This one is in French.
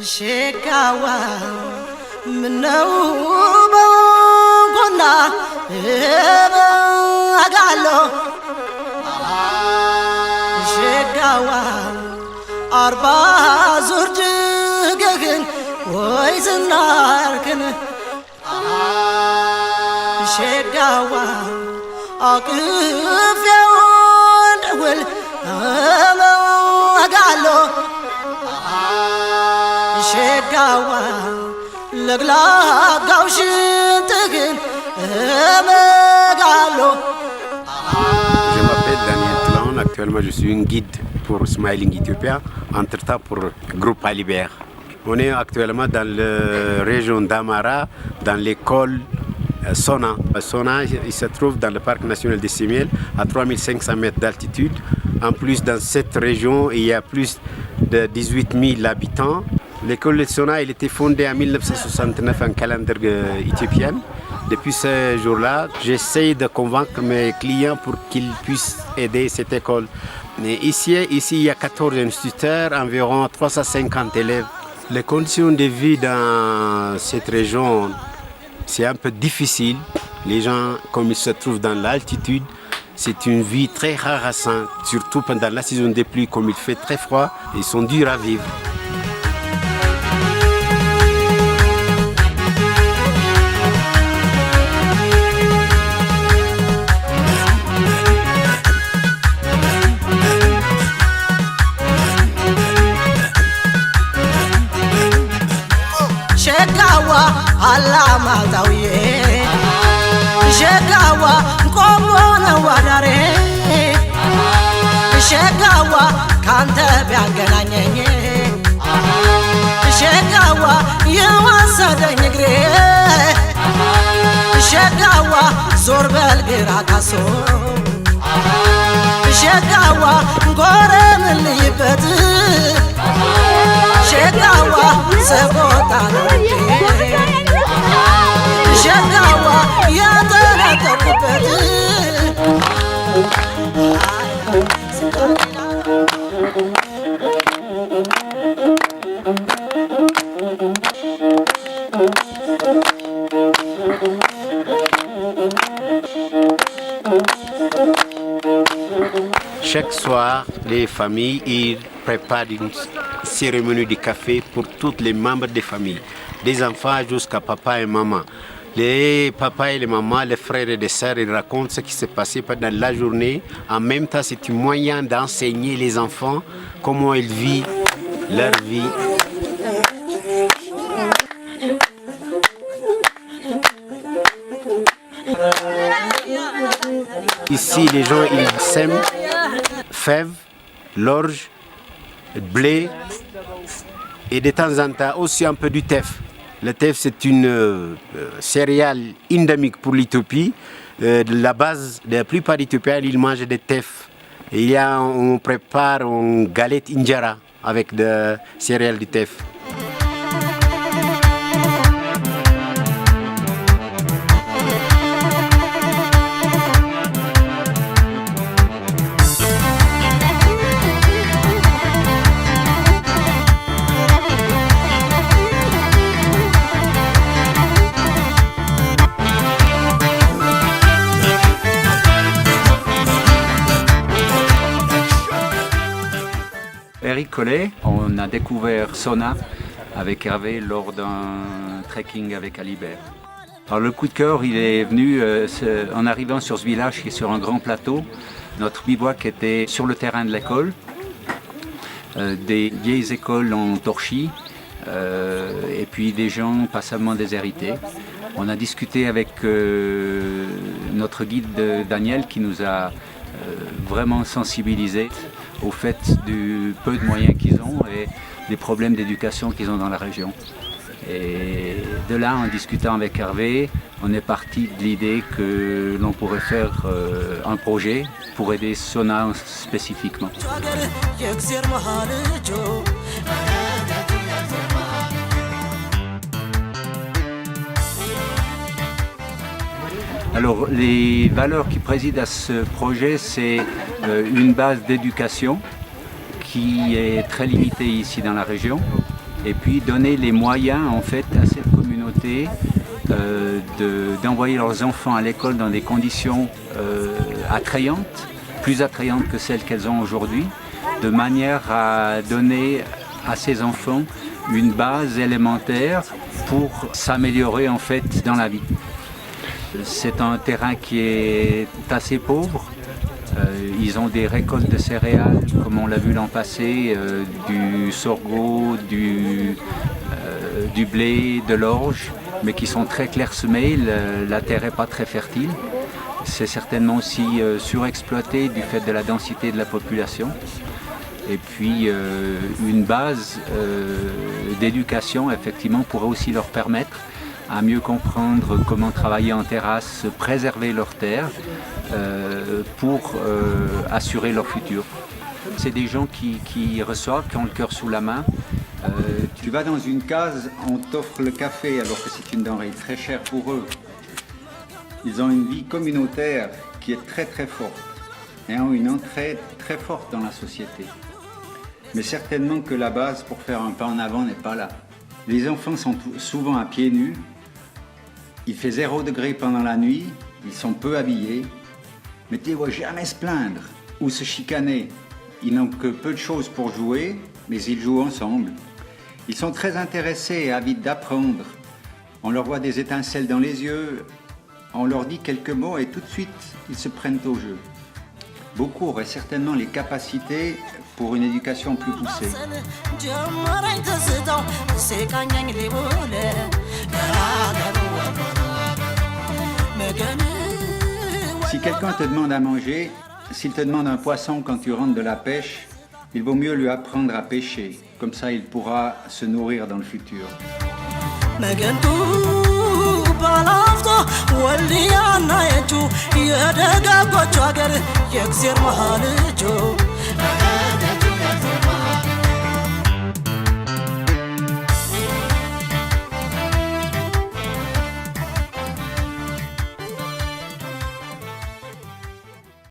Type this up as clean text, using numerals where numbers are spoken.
ሸጋዋ ምነው በጎና አጋሎ ሸጋዋ አርባ ዙር ጅገግን ወይ ዝናርክን ሸጋዋ አቅፌው እንደውል አጋሎ ሸጋዋ ለግላጋው ሽንትግን መጋሎ Je m'appelle Daniel Tlaon, actuellement je suis une guide pour Smiling Ethiopia, entre-temps pour Groupe Alibert. On est actuellement dans la région d'Amara, dans l'école Sona. Sona, il se trouve dans le parc national des Simiel, à 3500 mètres d'altitude. En plus, dans cette région, il y a plus de 18 000 habitants. L'école de Sona, elle était fondée en 1969 en calendrier éthiopien. Depuis ce jour-là, j'essaie de convaincre mes clients pour qu'ils puissent aider cette école. Mais ici, il y a 14 instituteurs, environ 350 élèves. Les conditions de vie dans cette région, c'est un peu difficile. Les gens, comme ils se trouvent dans l'altitude, c'est une vie très harassante, surtout pendant la saison des pluies, comme il fait très froid, ils sont durs à vivre. ሸጋዋ አላማጣውዬ ሸጋዋ ቆሞ ነው አዳሬ ሸጋዋ ካንተ ቢያገናኘኝ ሸጋዋ የወሰደኝ እግሬ ሸጋዋ ዞር በል ግራ ካሶ ሸጋዋ ጎረምልይበት ሸጋዋ ሰቆጣ ነው ሸጋዋ የተነጠቁበት Chaque soir, les familles ils préparent une cérémonie de café pour tous les membres des familles, des enfants jusqu'à papa et maman. Les papas et les mamans, les frères et les sœurs, ils racontent ce qui s'est passé pendant la journée. En même temps, c'est un moyen d'enseigner les enfants comment ils vivent leur vie. Ici, les gens, ils sèment fèves, l'orge, blé et de temps en temps aussi un peu du teff. Le teff, c'est une céréale endémique pour l'Éthiopie. La base, la plupart des Éthiopiens, ils mangent des teff. On prépare une galette injera avec des céréales du teff. Eric Collet, on a découvert Sona avec Hervé lors d'un trekking avec Alibert. Alors le coup de cœur, il est venu en arrivant sur ce village qui est sur un grand plateau. Notre bivouac était sur le terrain de l'école. Des vieilles écoles en torchis et puis des gens passablement déshérités. On a discuté avec notre guide Daniel qui nous a vraiment sensibilisés au fait du peu de moyens qu'ils ont et des problèmes d'éducation qu'ils ont dans la région. Et de là, en discutant avec Hervé, on est parti de l'idée que l'on pourrait faire un projet pour aider Sona spécifiquement. Alors les valeurs qui président à ce projet, c'est une base d'éducation qui est très limitée ici dans la région. et puis donner les moyens en fait à cette communauté d'envoyer leurs enfants à l'école dans des conditions attrayantes, plus attrayantes que celles qu'elles ont aujourd'hui, de manière à donner à ces enfants une base élémentaire pour s'améliorer en fait dans la vie. C'est un terrain qui est assez pauvre. Ils ont des récoltes de céréales, comme on l'a vu l'an passé, du sorgho, du blé, de l'orge, mais qui sont très clairsemés. La terre n'est pas très fertile. C'est certainement aussi surexploité du fait de la densité de la population. Et puis une base d'éducation, effectivement, pourrait aussi leur permettre à mieux comprendre comment travailler en terrasse, préserver leurs terres pour assurer leur futur. C'est des gens qui reçoivent, qui ont le cœur sous la main. Tu vas dans une case, on t'offre le café alors que c'est une denrée très chère pour eux. Ils ont une vie communautaire qui est très très forte et ont une entrée très forte dans la société. Mais certainement que la base pour faire un pas en avant n'est pas là. Les enfants sont souvent à pieds nus. Il fait 0 degré pendant la nuit, ils sont peu habillés, mais tu ne les vois jamais se plaindre ou se chicaner. Ils n'ont que peu de choses pour jouer, mais ils jouent ensemble. Ils sont très intéressés et avides d'apprendre. On leur voit des étincelles dans les yeux, on leur dit quelques mots et tout de suite, ils se prennent au jeu. Beaucoup auraient certainement les capacités pour une éducation plus poussée. Si quelqu'un te demande à manger, s'il te demande un poisson quand tu rentres de la pêche, il vaut mieux lui apprendre à pêcher. Comme ça, il pourra se nourrir dans le futur. ባላፍቶ ወልያና የጁ የደጋጎቹ ሀገር የእግዜር መሃልጁ